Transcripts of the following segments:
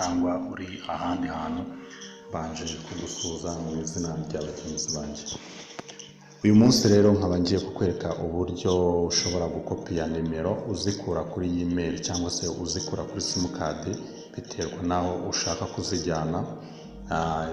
cyangwa uri ahandi hantu, banje kugusuhuza mu izina rya bagenzi banjye. Uyu munsi rero nkaba ngiye kukwereka uburyo ushobora gukopiya nimero uzikura kuri email cyangwa se uzikura kuri simukadi biterwa naho ushaka kuzijyana.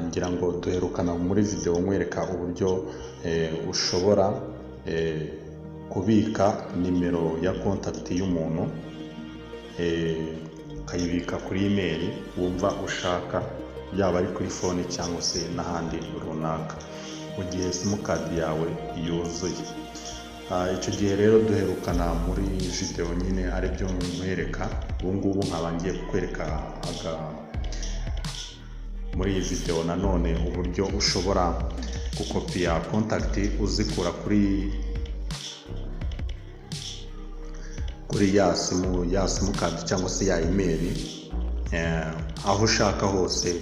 Ngira ngo duherukana muri video nkwereka uburyo ushobora kubika nimero ya contact y'umuntu, ukayibika kuri email wumva ushaka, yaba ari kuri phone cyangwa se n'ahandi runaka, mu gihe simukadi yawe yuzuye. Icyo gihe rero duherukana muri video nyine ari byo nkwereka. Ubu ngubu nkaba ngiye kukwereka muri iyi video nanone uburyo ushobora gukopiya contact uzikura kuri ya simukadi cyangwa se ya email, aho ushaka hose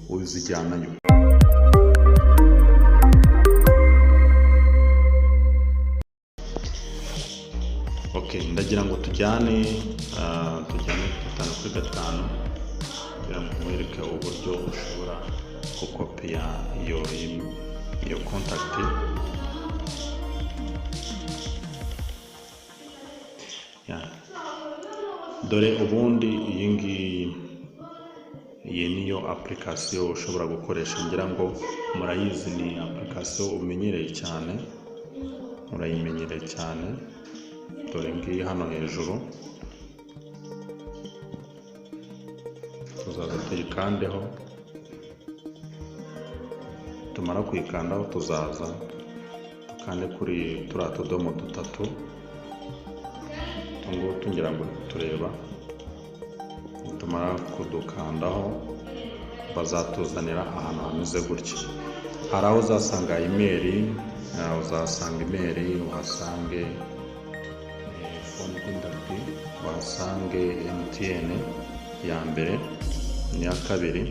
uzijyanayo. Ndagira ngo tujyane 5 kuri 5 kugira ngo nkwereke uburyo ushobora gukopiya iyo contact. Dore ubundi iyi niyo application ushobora gukoresha. Ngira ngo murayizi, ni application umenyereye cyane, murayimenyereye cyane. Dore ngiyi hano hejuru, tuzaza tuyikandeho. Tumara kuyikandaho tuzaza dukande kuri turiya tudomo 3. Tungo tungira ngo tureba. Tumara kudukandaho bazatuzanira ahantu hameze gutya. Hari aho uzasanga email, uhasange phone contact, uhasange MTN ya mbere n'iya kabiri.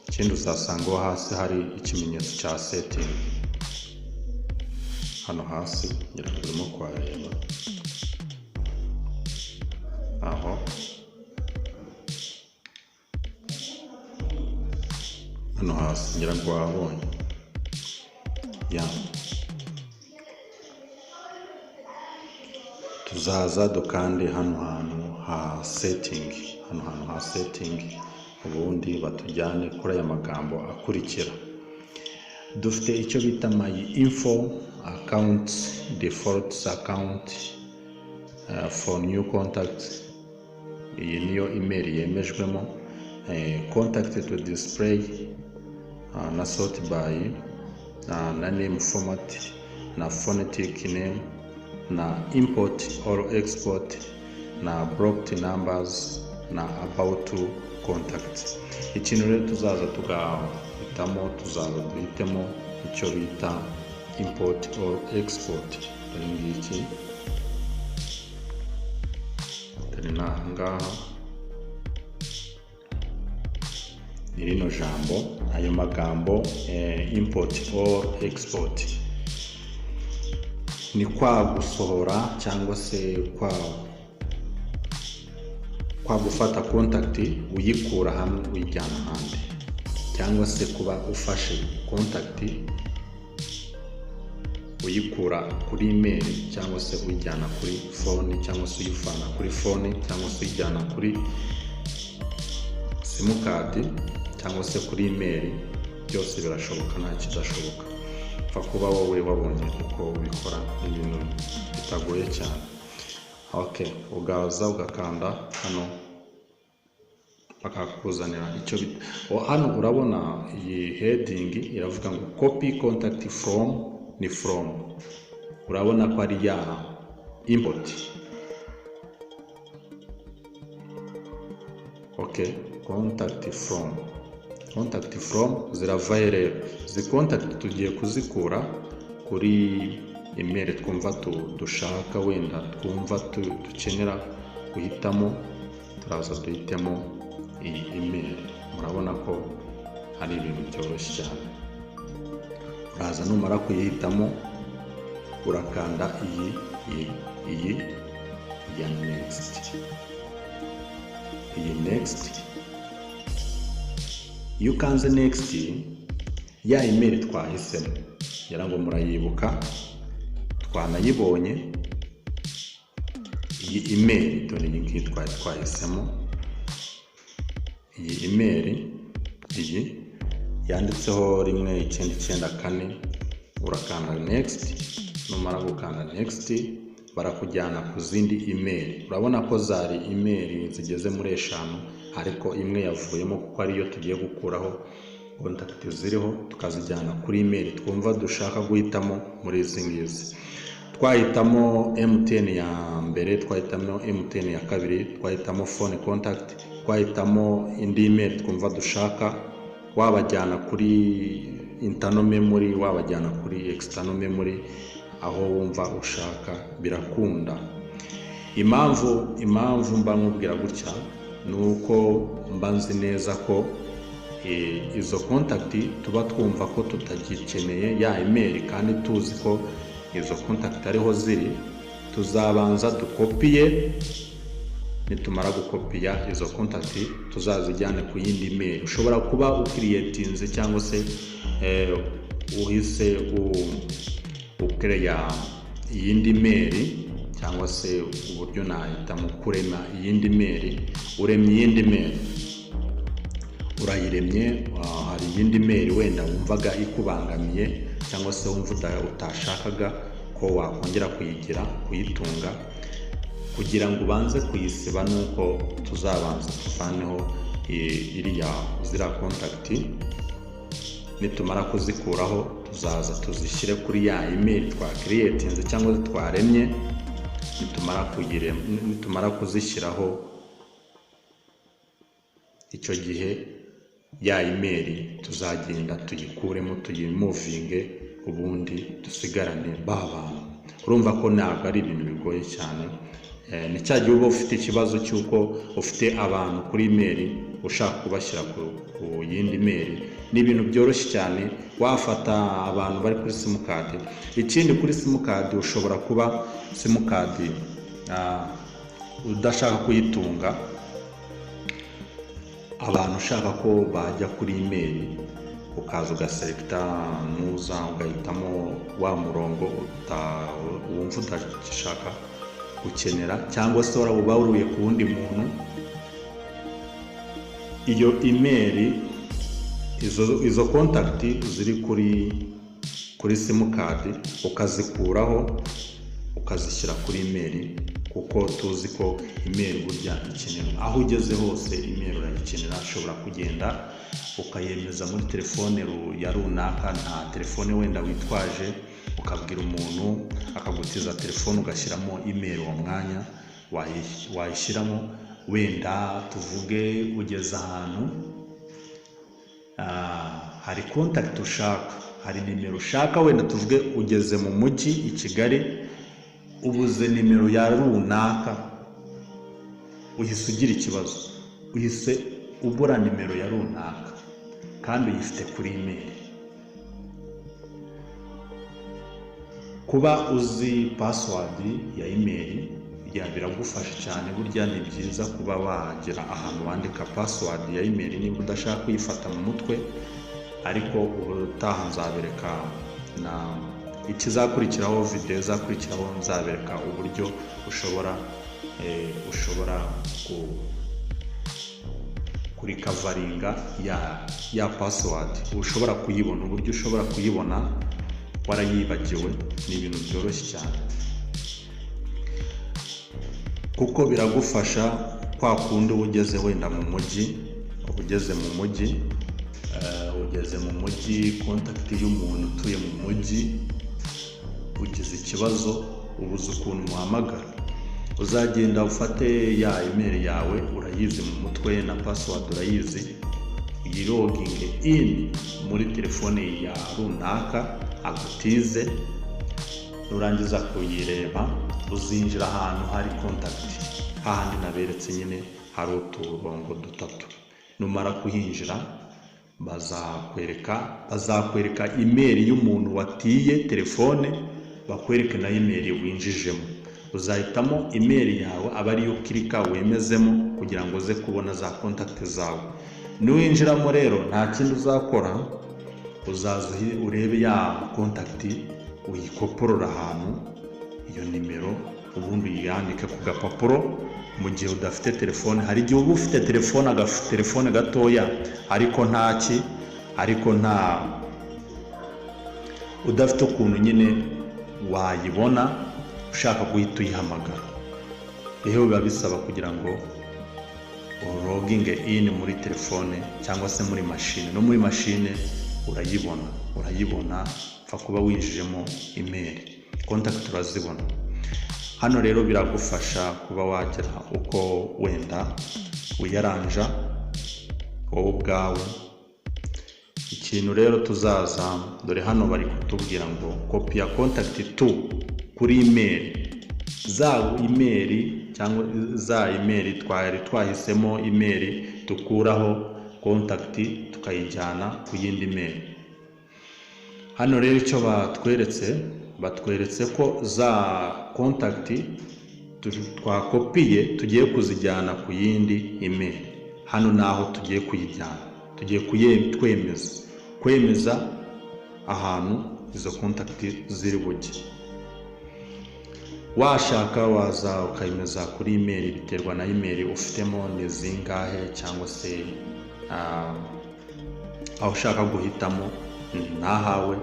Ikindi uzasanga hasi hari ikimenyetso cya setting hano hasi, ngira ngo urimo kuhareba aho. Hano hasi ngira ngo wahabonye. Tuzaza dukande hano hantu ha setting, ubundi batujyane kuri aya magambo akurikira. Dufite icyo bita my info account, default account for new contact. Iyi niyo email yemejwemo. Contact to display na sort by na name format na phonetic name na import or export na blocked numbers na about to contact. Ikintu rero tuzaza tugahitamo, duhitemo icyo bita import or export. Dore ngiki, dore n'ahangaha irino jambo, ayo magambo import or export ni kwa gusohora cyangwa se kwa gufata contact uyikura hamwe uyijyana ahandi, cyangwa se kuba ufashe contact uyikura kuri email cyangwa se uyijyana kuri phone, cyangwa se uyifana kuri phone, cyangwa se uyijyana kuri simukadi cyangwa se kuri email. Byose birashoboka, nta kidashoboka. Pfa kuba wowe wabonye uko ubikora, ibintu bitagoye cyane. Ugaza ugakanda hano bakakuzanira icyo hano urabona iyi heading iravuga ngo copy contact from, ni from. Urabona ko ari ya import. Contact from ziravaye rero. Izi contact tugiye kuzikura kuri email twumva dushaka, wenda twumva dukenera guhitamo, turaza duhitemo iyi email. Murabona ko ari ibintu byoroshye cyane. Uraza numara kuyihitamo urakanda iyi ya next. iyi next. Iyo ukanze next, ya email twahisemo ngira ngo murayibuka, twanayibonye iyi email, dore iyi ngiyi twahisemo. Iyi email iyi yanditseho 1994, urakanda next. Numara gukanda next, barakujyana ku zindi email. Urabona ko zari email zigeze muri 5, ariko imwe yavuyemo kuko ariyo tugiye gukuraho contact ziriho, tukazijyana kuri email twumva dushaka guhitamo muri izi ngizi. Twahitamo MTN ya mbere, twahitamo MTN ya kabiri, twahitamo phone contact, twahitamo indi email twumva dushaka. Wabajyana kuri internal memory, wabajyana kuri external memory, aho wumva ushaka birakunda. Impamvu mba nkubwira gutya nuko mba nzi neza ko izo contact tuba twumva ko tutagikeneye ya email, kandi tuzi ko izo contact ariho ziri. Tuzabanza dukopiye, nitumara gukopiya izo contact tuzazijyane ku yindi email. Ushobora kuba ukiriyetinze cyangwa se uhise ukereya iyindi email, cyangwa se uburyo nahitamo kurema iyindi email. Uremye iyindi email, urayiremye, hari iyindi email wenda wumvaga ikubangamiye cyangwa se wumva utashakaga ko wakongera kuyitunga, kugira ngo ubanze kuyisiba, nuko tuzabanza tuvaneho ziriya contact. Nitumara kuzikuraho, tuzaza tuzishyire kuri ya email twakiriyetinze cyangwa twaremye. Nitumara kuzishyiraho, icyo gihe ya email tuzagenda tuyikuremo, tuyimuvinge, ubundi dusigarane bantu. Urumva ko ntabwo ari ibintu bigoye cyane. Ni cya gihe uba ufite ikibazo cy'uko ufite abantu kuri email ushaka kubashyira ku yindi email. Ni ibintu byoroshye cyane. Wafata abantu bari kuri simukadi. Ikindi, kuri simukadi ushobora kuba simukadi udashaka kuyitunga, abantu ushaka ko bajya kuri email, ukaza ugaselecta nuza ugahitamo wa murongo wumva udashaka gukenera, cyangwa se uba uruye ku wundi muntu. Iyo email, izo contact ziri kuri simukadi ukazikuraho, ukazishyira kuri email, kuko tuzi ko email burya ikenera. Aho ugeze hose email urayikenera. Ushobora kugenda ukayemeza muri telefone ya runaka, nta telefone wenda witwaje, ukabwira umuntu akagutiza telefone ugashyiramo email uwo mwanya wayishyiramo. Wenda tuvuge ugeze ahantu, hari contact ushaka, hari nimero ushaka, wenda tuvuge ugeze mu mujyi i Kigali, ubuze nimero ya runaka, uhise ugira ikibazo, uhise ubura nimero ya runaka kandi uyifite kuri email. Kuba uzi password ya email biragufasha cyane. Burya ni byiza kuba wagera ahantu wandika password ya email niba udashaka kuyifata mu mutwe. Ariko ubutaha nzabereka ikizakurikiraho, video zakurikiraho, nzabereka uburyo ushobora kuri coveringa ya password. Ushobora kuyibona, uburyo ushobora kuyibona warayibagiwe. Ni ibintu byoroshye cyane, kuko biragufasha. Kwa kundi ugeze wenda mu mujyi, ugeze mu mujyi contact y'umuntu utuye mu mujyi, ugize ikibazo, ubuze ukuntu muhamagara, uzagenda ufate ya email yawe, urayizi mu mutwe na password urayizi, login in muri telefone ya runaka agutize. Nurangiza kuyireba, uzinjira ahantu hari contact, hahandi naberetse nyine hari uturongo dutatu. Numara kuhinjira, bazakwereka email y'umuntu watiye telefone, bakwereke na email winjijemo. uzahitamo email yawe aba ariyo ukirika wemezemo kugira ngo uze kubona za contact zawe. Niwinjiramo rero nta kindi uzakora, uzaza urebe ya contact uyikoporora ahantu iyo nimero, ubundi uyandike ku gapapuro. Mu gihe udafite telefone, hari igihe uba ufite telefone gatoya ariko nta udafite ukuntu nyine wayibona ushaka guhita uyihamagara. Rero biba bisaba kugira ngo uloginge in muri telefone cyangwa se muri machine. No muri machine urayibona pfa kuba winjijemo email, contact urazibona. Hano rero biragufasha kuba wagera uko wenda uyaranja wowe ubwawe. Ikintu rero tuzaza, dore hano bari kutubwira ngo copy ya contact tu kuri email, za email cyangwa za email twahisemo email tukuraho contact tukayijyana ku yindi email. Hano rero icyo batweretse ko za contact twakopiye tugiye kuzijyana ku yindi email. Hano naho tugiye kuyijyana, tugiye kwemeza ahantu izo contact ziri bujye. Washaka waza ukayemeza kuri email, biterwa na email ufitemo ni zingahe, cyangwa se aho ushaka guhitamo nahawe.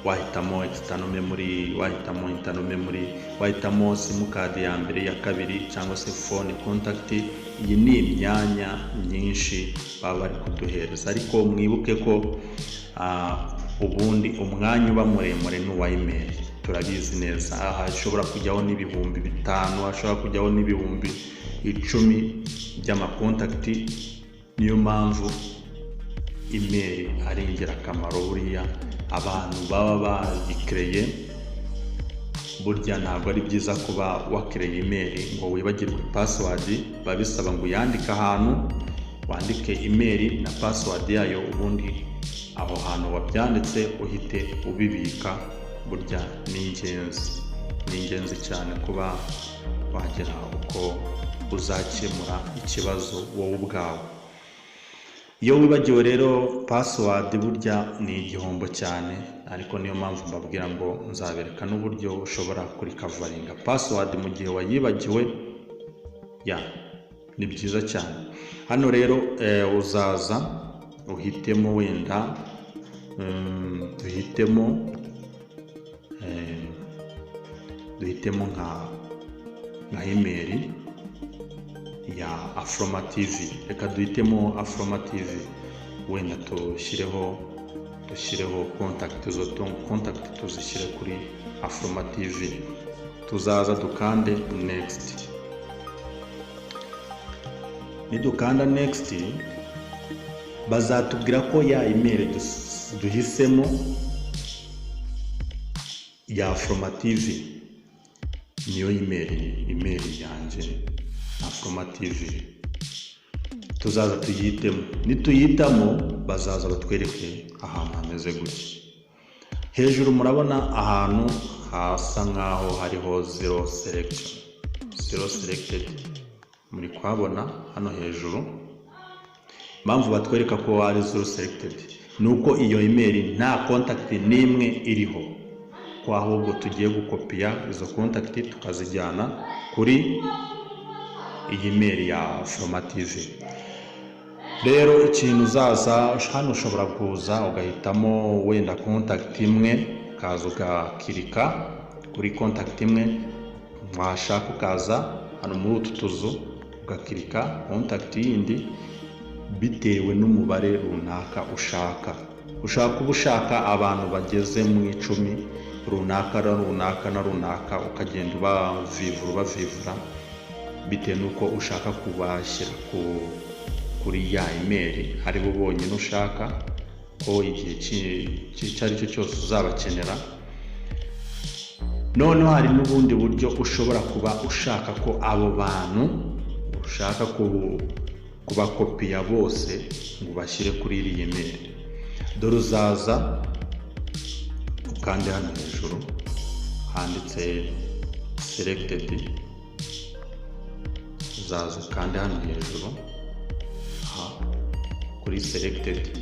Wahitamo external memory, wahitamo internal memory, wahitamo sim card ya mbere, ya kabiri, cyangwa se phone contact. Iyi ni imyanya myinshi baba bari kuduhereza, ariko mwibuke ko ubundi umwanya uba muremure n'uwa email. Turabizi neza aha ishobora kujyaho n'ibihumbi 5, ashobora kujyaho n'ibihumbi 10 by'amakontakti. Niyo mpamvu email ari ingirakamaro. Buriya abantu baba bayikreye, burya ntabwo ari byiza kuba wakreye email ngo wibagirwe password. Babisaba ngo yandike ahantu, wandike email na password yayo, ubundi aho hantu wabyanditse uhite ubibika. Burya ni ingenzi cyane kuba wagera uko uzakemura ikibazo wowe ubwawe. Iyo wibagiwe rero password burya ni igihombo cyane, ariko niyo mpamvu mbabwira ngo nzabereka n'uburyo ushobora kurikavaringa password mu gihe wayibagiwe. Ni byiza cyane. Hano rero uzaza uhitemo wenda duhitemo nka email ya Afroma TV. Reka duhitemo Afroma TV, wenda dushyireho contact tuzishyire kuri Afroma TV. Tuzaza dukande next. Nidukanda next, bazatubwira ko ya email duhisemo ya Afroma TV niyo email yanjye Afroma TV. Tuzaza tuyitemo, nituyitamo bazaza batwereke ahantu hameze gutya. Hejuru murabona ahantu hasa nkaho hariho zero selected, muri kwabona hano hejuru. Impamvu batwereka ko ari zero selected nuko iyo email nta contact n'imwe iriho, ko ahubwo tugiye gukopiya izo contact tukazijyana kuri iyi email ya Afroma TV. Rero ikintu uzaza hano, ushobora kuza ugahitamo wenda contact imwe, ukaza ugakirika kuri contact imwe. Mwashaka ukaza hano muri utu tuzu ugakirika contact yindi bitewe n'umubare runaka ushaka. Ushaka ubushaka abantu bageze mu 10 runaka, ukagenda ubavivura bitewe nuko ushaka kubashyira kuri ya email. Hari bo bonyine ushaka ko igihe cyari cyo cyose uzabakenera. Noneho hari n'ubundi buryo ushobora kuba ushaka ko abo bantu ushaka kubakopiya bose ngo bashyire kuri iyi email. Dore uzaza ukande hano hejuru handitse selected, uzaza kandi hano hejuru aha kuri selected,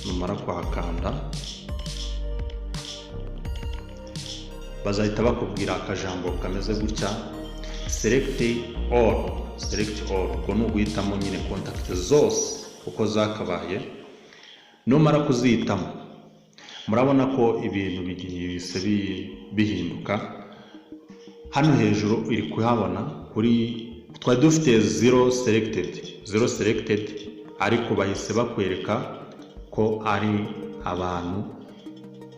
numara kuhakanda bazahita bakubwira akajambo kameze gutya select all, ubwo ni uguhitamo nyine contact zose uko zakabaye. Numara kuzihitamo murabona ko ibintu bihise bihinduka. Hano hejuru iri kuhabona kuri twari dufite 0 selected, ariko bahise bakwereka ko ari abantu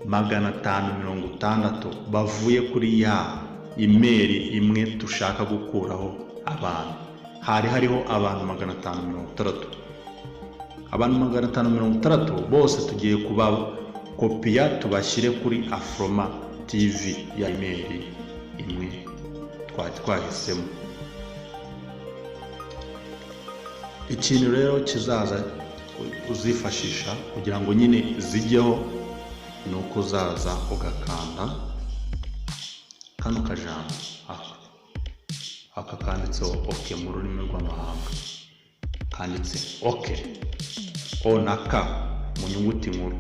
560 bavuye kuri ya email imwe dushaka gukuraho abantu. Hari hariho abantu 560, abantu 560 bose tugiye kuba kopiya tubashyire kuri Afroma TV ya email imwe twahisemo. Ikintu rero kizaza uzifashisha kugira ngo nyine zijyeho ni uko uzaza ugakanda kano kajambo aka kanditseho OK mu rurimi rw'amahanga, kanditse OK O na K mu nyuguti nkuru,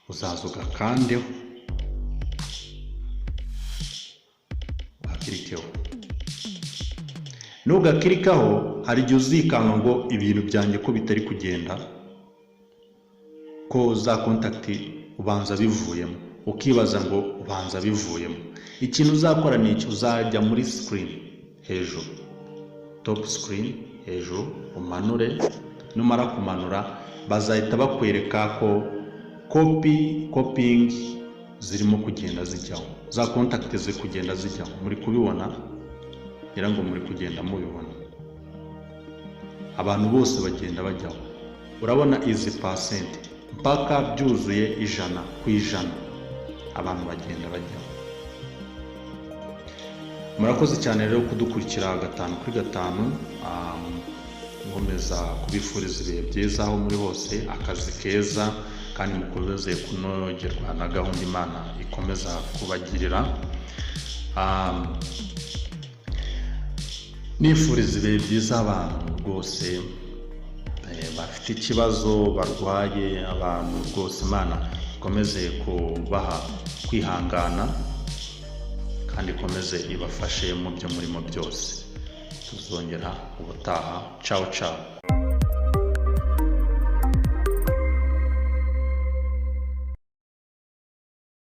uzaza ugakandeho ugakirikeho. Nugakirikaho hari igihe uzikanga ngo ibintu byanjye ko bitari kugenda, ko za contact ubanza bivuyemo, ukibaza ngo ubanza bivuyemo. Ikintu uzakora ni iki, uzajya muri screen hejuru, top screen hejuru, umanure. Numara kumanura bazahita bakwereka ko copying zirimo kugenda zijyaho, za contact ziri kugenda zijyaho. Muri kubibona, ngira ngo muri kugenda mubibona, abantu bose bagenda bajyaho. Urabona izi percent mpaka byuzuye 100% abantu bagenda bajyaho. Murakoze cyane rero kudukurikira 5/5. Nkomeza kubifuriza ibihe byiza aho muri hose, akazi keza, kandi mukomeze kunogerwa na gahunda Imana ikomeza kubagirira. Nifuriza ibihe byiza abantu rwose bafite ikibazo, barwaye, abantu rwose Imana ikomeze kubaha kwihangana kandi ikomeze ibafashe mu byo murimo byose. Tuzongera ubutaha. Ciao ciao.